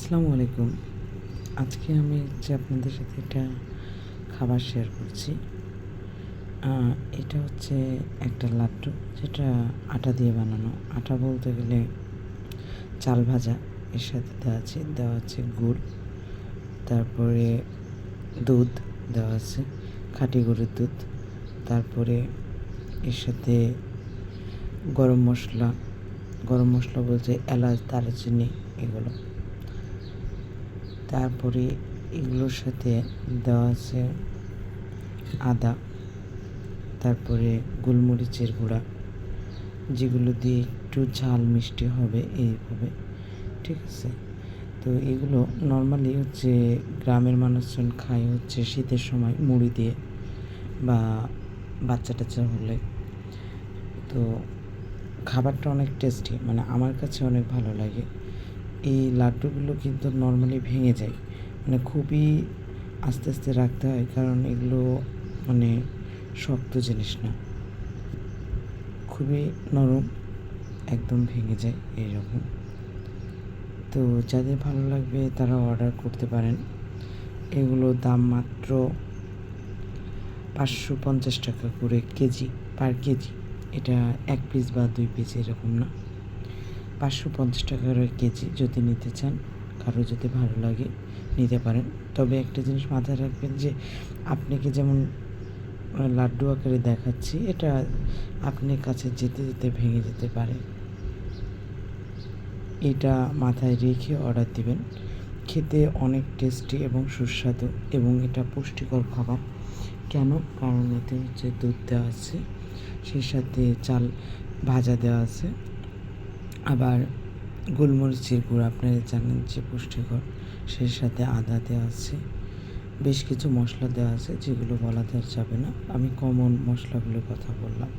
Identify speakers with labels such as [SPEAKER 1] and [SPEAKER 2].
[SPEAKER 1] আসসালামু আলাইকুম। আজকে আমি আপনাদের সাথে একটা খাবার শেয়ার করছি। আ এটা হচ্ছে একটা লাড্ডু যেটা আটা দিয়ে বানানো। আটা বলতে গেলে চাল ভাজা। এর সাথে দেওয়া আছে গুড়, তারপরে দুধ দেওয়া আছে, খাঁটি গরুর দুধ। তারপরে এর সাথে গরম মসলা, গরম মসলা বলতে এলাচ, দারুচিনি এগুলো। তারপরে এগুলোর সাথে দেওয়া আছে আদা, তারপরে গোলমরিচের গুঁড়া, যেগুলো দিয়ে একটু ঝাল মিষ্টি হবে এইভাবে, ঠিক আছে? তো এগুলো নর্মালি হচ্ছে গ্রামের মানুষজন খায় হচ্ছে শীতের সময় মুড়ি দিয়ে বা বাচ্চা টাচ্চা হলে। তো খাবারটা অনেক টেস্টি, মানে আমার কাছে অনেক ভালো লাগে। এই লাড্ডুগুলো কিন্তু নর্মালি ভেঙে যায়, মানে খুবই আস্তে আস্তে রাখতে হয়, কারণ এগুলো মানে শক্ত জিনিস না, খুবই নরম, একদম ভেঙে যায় এইরকম। তো যাদের ভালো লাগবে তারা অর্ডার করতে পারেন। এগুলো দাম মাত্র 550 টাকা করে কেজি, পার কেজি। এটা 1 পিস বা 2 পিস এরকম না, 550 টাকা করে কেজি। যদি নিতে চান, কারো যদি ভালো লাগে নিতে পারেন। তবে একটা জিনিস মাথায় রাখবেন যে আপনাকে যেমন লাড্ডু আকারে দেখাচ্ছি, এটা আপনার কাছে যেতে যেতে ভেঙে যেতে পারে। এটা মাথায় রেখে অর্ডার দিবেন। খেতে অনেক টেস্টি এবং সুস্বাদু, এবং এটা পুষ্টিকর খাবার। কেন? কারণ এতে হচ্ছে দুধ দেওয়া আছে, সেই সাথে চাল ভাজা দেওয়া আছে, আবার গোলমরিচের গুঁড়ো আপনারা জানেন যে পুষ্টিকর, সেই সাথে আদা দেওয়া আছে, বেশ কিছু মশলা দেওয়া আছে যেগুলো বলা যাবে না, আমি কমন মশলাগুলোর কথা বললাম।